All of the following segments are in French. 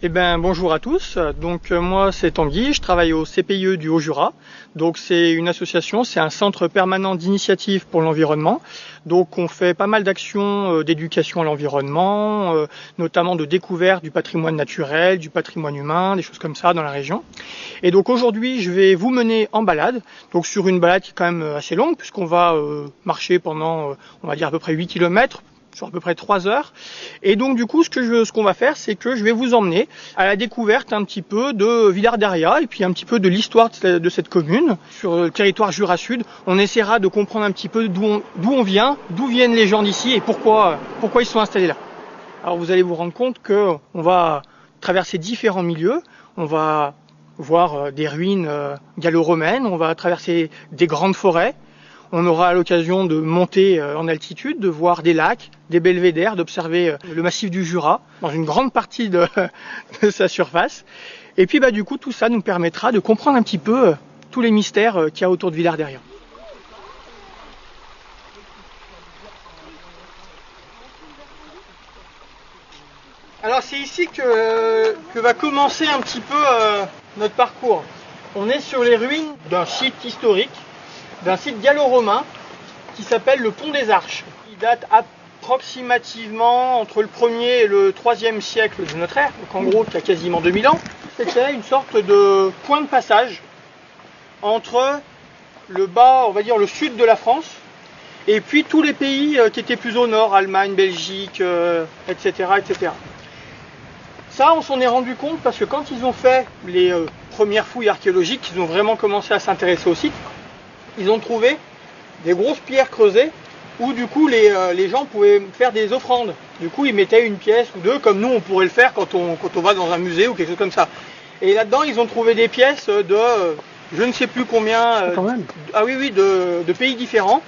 Eh ben, bonjour à tous. Donc moi c'est Tanguy, je travaille au CPIE du Haut-Jura. Donc c'est une association, c'est un centre permanent d'initiative pour l'environnement. Donc on fait pas mal d'actions d'éducation à l'environnement, notamment de découverte du patrimoine naturel, du patrimoine humain, des choses comme ça dans la région. Et donc aujourd'hui je vais vous mener en balade, donc sur une balade qui est quand même assez longue puisqu'on va marcher pendant on va dire à peu près 8 km. Sur à peu près 3 heures. Et donc du coup ce qu'on va faire, c'est que je vais vous emmener à la découverte un petit peu de Villard-Daria et puis un petit peu de l'histoire de cette commune sur le territoire Jura Sud. On essaiera de comprendre un petit peu d'où on vient, d'où viennent les gens d'ici et pourquoi ils sont installés là. Alors vous allez vous rendre compte que on va traverser différents milieux, on va voir des ruines gallo-romaines, on va traverser des grandes forêts. On aura l'occasion de monter en altitude, de voir des lacs, des belvédères, d'observer le massif du Jura dans une grande partie de sa surface. Et puis du coup tout ça nous permettra de comprendre un petit peu tous les mystères qu'il y a autour de Villard-Daria. Alors c'est ici que va commencer un petit peu notre parcours. On est sur les ruines d'un site historique, d'un site gallo-romain qui s'appelle le Pont des Arches. Il date approximativement entre le 1er et le 3e siècle de notre ère, donc en gros il y a quasiment 2000 ans. C'était une sorte de point de passage entre le bas, on va dire le sud de la France, et puis tous les pays qui étaient plus au nord, Allemagne, Belgique, etc., etc. Ça, on s'en est rendu compte parce que quand ils ont fait les premières fouilles archéologiques, ils ont vraiment commencé à s'intéresser au site. Ils ont trouvé des grosses pierres creusées où du coup les gens pouvaient faire des offrandes. Du coup ils mettaient une pièce ou deux comme nous on pourrait le faire quand on va dans un musée ou quelque chose comme ça. Et là-dedans ils ont trouvé des pièces de je ne sais plus combien de pays différents.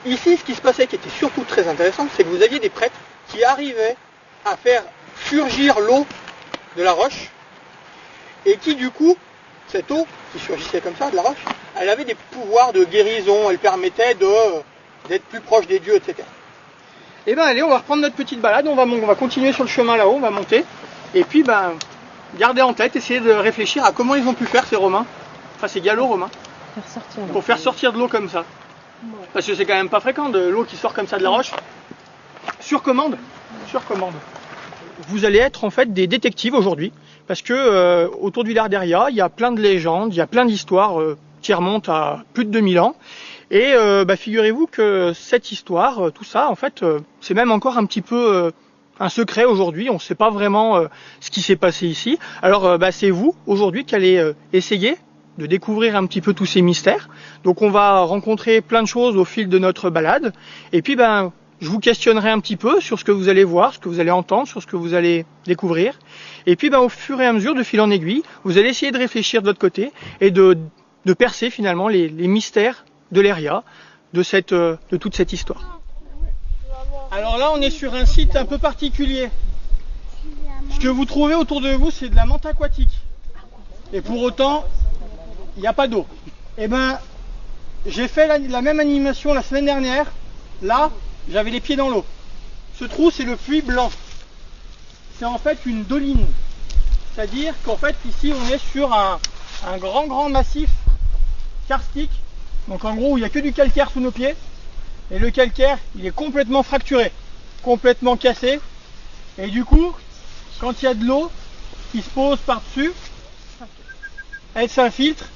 Ici ce qui se passait qui était surtout très intéressant, c'est que vous aviez des prêtres qui arrivaient à faire surgir l'eau de la roche et qui du coup cette eau qui surgissait comme ça de la roche, elle avait des pouvoirs de guérison, elle permettait d'être plus proche des dieux, etc. Et ben allez, on va reprendre notre petite balade, on va continuer sur le chemin là-haut, on va monter, et puis gardez en tête, essayez de réfléchir à comment ils ont pu faire ces Romains, enfin ces gallo-romains, pour faire sortir de l'eau comme ça. Parce que c'est quand même pas fréquent de l'eau qui sort comme ça de la roche. Sur commande. Vous allez être en fait des détectives aujourd'hui, parce que autour de Villard-Daria, il y a plein de légendes, il y a plein d'histoires qui remontent à plus de 2000 ans. Et figurez-vous que cette histoire, tout ça, en fait, c'est même encore un petit peu un secret aujourd'hui. On ne sait pas vraiment ce qui s'est passé ici. Alors c'est vous aujourd'hui qui allez essayer de découvrir un petit peu tous ces mystères. Donc on va rencontrer plein de choses au fil de notre balade. Et puis je vous questionnerai un petit peu sur ce que vous allez voir, ce que vous allez entendre, sur ce que vous allez découvrir. Et puis au fur et à mesure, de fil en aiguille, vous allez essayer de réfléchir de l'autre côté et de percer finalement les mystères de l'Eria, de toute cette histoire. Alors là, on est sur un site un peu particulier. Ce que vous trouvez autour de vous, c'est de la menthe aquatique. Et pour autant, il n'y a pas d'eau. Et j'ai fait la même animation la semaine dernière. Là, j'avais les pieds dans l'eau. Ce trou, c'est le puits blanc. C'est en fait une doline. C'est-à-dire qu'en fait, ici, on est sur un grand massif karstique. Donc en gros, il n'y a que du calcaire sous nos pieds. Et le calcaire, il est complètement fracturé, complètement cassé. Et du coup, quand il y a de l'eau qui se pose par-dessus, elle s'infiltre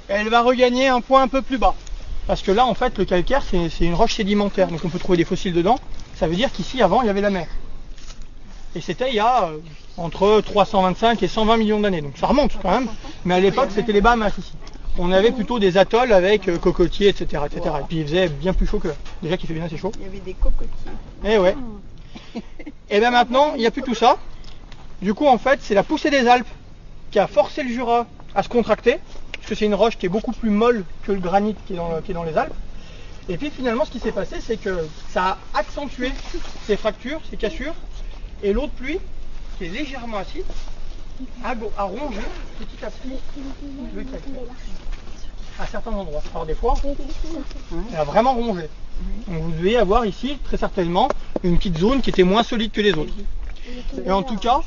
et elle va regagner un point un peu plus bas. Parce que là, en fait, le calcaire, c'est une roche sédimentaire. Donc on peut trouver des fossiles dedans. Ça veut dire qu'ici, avant, il y avait la mer. Et c'était il y a entre 325 et 120 millions d'années. Donc ça remonte quand même. Mais à l'époque, c'était les Bahamas ici. On avait plutôt des atolls avec cocotiers, etc., etc. Et puis il faisait bien plus chaud que là. Déjà qu'il fait bien assez chaud. Il y avait des cocotiers. Et ouais. Et maintenant, il n'y a plus tout ça. Du coup, en fait, c'est la poussée des Alpes qui a forcé le Jura à se contracter. Parce que c'est une roche qui est beaucoup plus molle que le granit qui est dans les Alpes. Et puis finalement, ce qui s'est passé, c'est que ça a accentué ces fractures, ces cassures. Et l'eau de pluie, qui est légèrement acide, a rongé petit à petit le calcaire. À certains endroits. Alors des fois, elle a vraiment rongé. Donc vous devez avoir ici, très certainement, une petite zone qui était moins solide que les autres. Et en tout cas,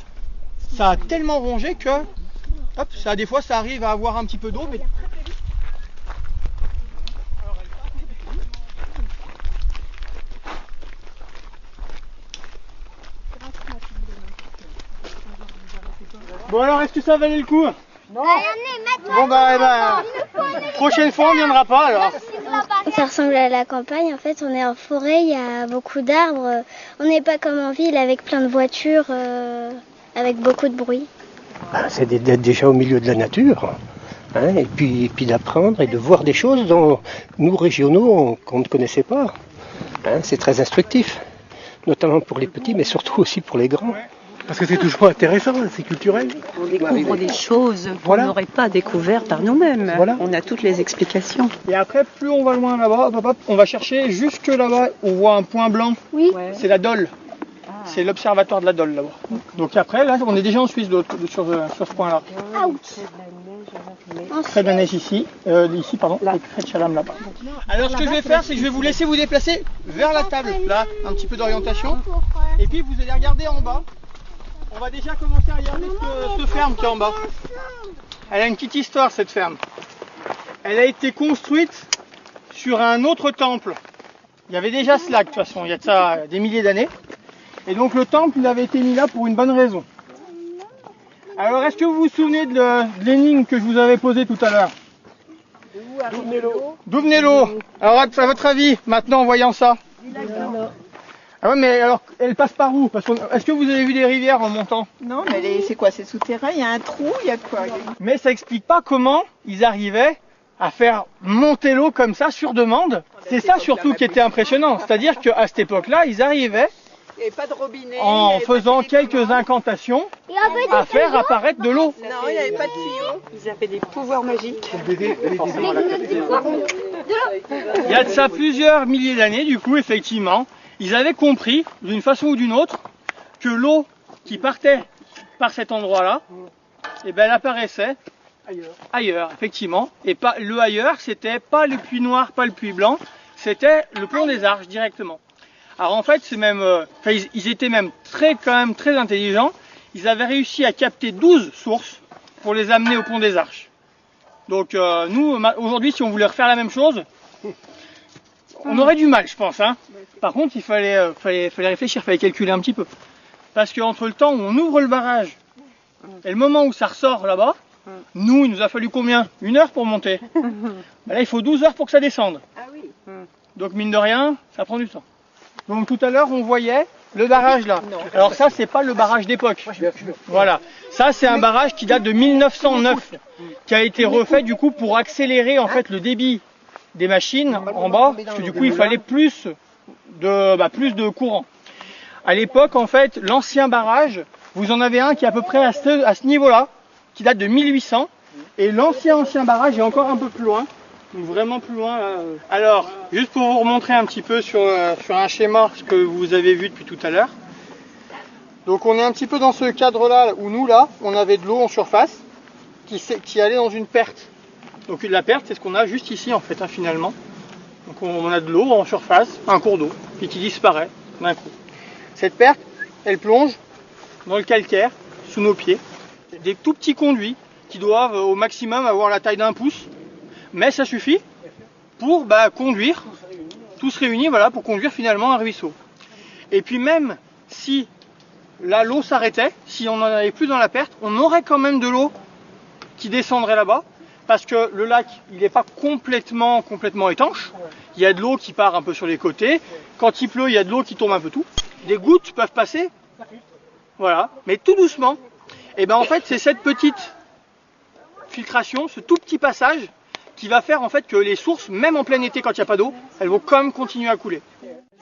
ça a tellement rongé que, hop, ça, des fois ça arrive à avoir un petit peu d'eau, mais... Bon alors, est-ce que ça valait le coup? Non. Bon prochaine fois on viendra pas alors. Ça ressemble à la campagne, en fait on est en forêt, il y a beaucoup d'arbres, on n'est pas comme en ville avec plein de voitures, avec beaucoup de bruit. C'est d'être déjà au milieu de la nature, hein, et puis d'apprendre et de voir des choses dont nous régionaux qu'on ne connaissait pas. Hein, c'est très instructif, notamment pour les petits mais surtout aussi pour les grands. Parce que c'est toujours intéressant, c'est culturel. On découvre des choses qu'on n'aurait pas découvertes par nous-mêmes. Voilà. On a toutes les explications. Et après, plus on va loin là-bas, on va chercher jusque là-bas, on voit un point blanc. Oui. Ouais. C'est la Dole. C'est l'observatoire de la Dole là-bas. Donc après, là, on est déjà en Suisse sur ce point-là. Près de la neige ici, et près de Chalam là-bas. Alors ce que je vais faire, c'est que je vais vous laisser vous déplacer vers la table, là, un petit peu d'orientation. Et puis vous allez regarder en bas. On va déjà commencer à regarder cette ferme qui est en bas. Elle a une petite histoire cette ferme. Elle a été construite sur un autre temple. Il y avait déjà cela de toute façon, il y a de ça des milliers d'années. Et donc le temple il avait été mis là pour une bonne raison. Alors est-ce que vous vous souvenez de l'énigme que je vous avais posée tout à l'heure? D'où venait l'eau? Alors à votre avis, maintenant en voyant ça? Ah ouais, mais alors, elle passe par où? Est-ce que vous avez vu des rivières en montant? Non, mais c'est quoi? C'est souterrain? Il y a un trou? Il y a quoi? Mais ça explique pas comment ils arrivaient à faire monter l'eau comme ça sur demande. C'est ça surtout qui était impressionnant. C'est-à-dire qu'à cette époque-là, ils arrivaient, Il n'y avait pas de robinet. en faisant quelques incantations, à faire apparaître de l'eau. Non, il n'y avait pas de tuyau. Ils avaient des pouvoirs magiques. Il y a de ça plusieurs milliers d'années, du coup, effectivement, ils avaient compris, d'une façon ou d'une autre, que l'eau qui partait par cet endroit-là, eh ben, elle apparaissait ailleurs, effectivement. Et pas, le ailleurs, c'était pas le puits noir, pas le puits blanc, c'était le pont des Arches directement. Alors en fait, c'est même, ils étaient même quand même très intelligents. Ils avaient réussi à capter 12 sources pour les amener au pont des Arches. Donc nous, aujourd'hui, si on voulait refaire la même chose, on aurait du mal, je pense. Hein. Par contre, il fallait réfléchir, il fallait calculer un petit peu. Parce qu'entre le temps où on ouvre le barrage et le moment où ça ressort là-bas, nous, il nous a fallu combien? 1 heure pour monter. Ben là, il faut 12 heures pour que ça descende. Ah oui. Donc mine de rien, ça prend du temps. Donc tout à l'heure, on voyait le barrage là. Alors ça, c'est pas le barrage d'époque. Voilà. Ça, c'est un barrage qui date de 1909, qui a été refait du coup pour accélérer en fait le débit des machines en bas, parce que du coup, il fallait plus de courant. À l'époque, en fait, l'ancien barrage, vous en avez un qui est à peu près à ce niveau-là, qui date de 1800, et l'ancien barrage est encore un peu plus loin. Donc vraiment plus loin là. Alors, juste pour vous remontrer un petit peu sur un schéma ce que vous avez vu depuis tout à l'heure. Donc on est un petit peu dans ce cadre-là où nous là, on avait de l'eau en surface qui allait dans une perte. Donc la perte, c'est ce qu'on a juste ici en fait, hein, finalement. Donc on a de l'eau en surface, un cours d'eau, puis qui disparaît d'un coup. Cette perte, elle plonge dans le calcaire, sous nos pieds. Des tout petits conduits qui doivent au maximum avoir la taille d'un pouce. Mais ça suffit pour conduire, tous réunis, voilà, pour conduire finalement un ruisseau. Et puis même si là l'eau s'arrêtait, si on n'en avait plus dans la perte, on aurait quand même de l'eau qui descendrait là-bas, parce que le lac, il n'est pas complètement étanche. Il y a de l'eau qui part un peu sur les côtés. Quand il pleut, il y a de l'eau qui tombe un peu tout. Des gouttes peuvent passer, voilà, mais tout doucement. Et ben en fait, c'est cette petite filtration, ce tout petit passage, qui va faire en fait que les sources, même en plein été quand il n'y a pas d'eau, elles vont quand même continuer à couler.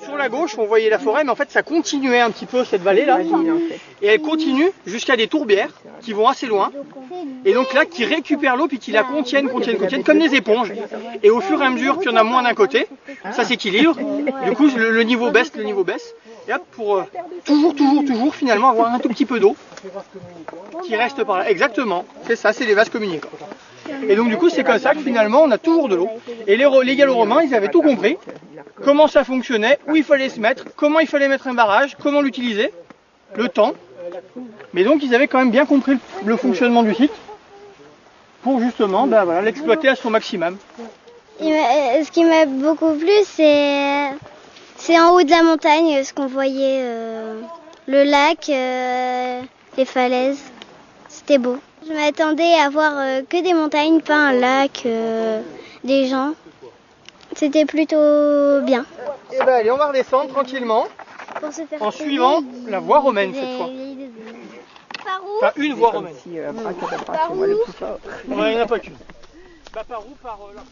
Sur la gauche, on voyait la forêt, mais en fait ça continuait un petit peu cette vallée là, et elle continue jusqu'à des tourbières qui vont assez loin, et donc là qui récupèrent l'eau puis qui la contiennent comme des éponges, et au fur et à mesure qu'il y en a moins d'un côté, ça s'équilibre, du coup le niveau baisse, et hop, pour toujours finalement avoir un tout petit peu d'eau qui reste par là. Exactement, c'est ça, c'est les vases communicants. Et donc du coup c'est comme ça que finalement on a toujours de l'eau. Et les gallo-romains ils avaient tout compris, comment ça fonctionnait, où il fallait se mettre, comment il fallait mettre un barrage, comment l'utiliser, le temps, Mais donc ils avaient quand même bien compris le fonctionnement du site pour justement voilà, l'exploiter à son maximum. Ce qui m'a beaucoup plu, c'est en haut de la montagne, ce qu'on voyait, le lac, les falaises. C'était beau. Je m'attendais à voir que des montagnes, pas un lac, des gens. C'était plutôt bien. Et ben allez, on va redescendre tranquillement en suivant la voie romaine cette fois. Par où? Enfin, une voie romaine. Si, abracadabra, c'est moi le plus fort. Ouais, il n'y en a pas qu'une. Bah, par où? Par là.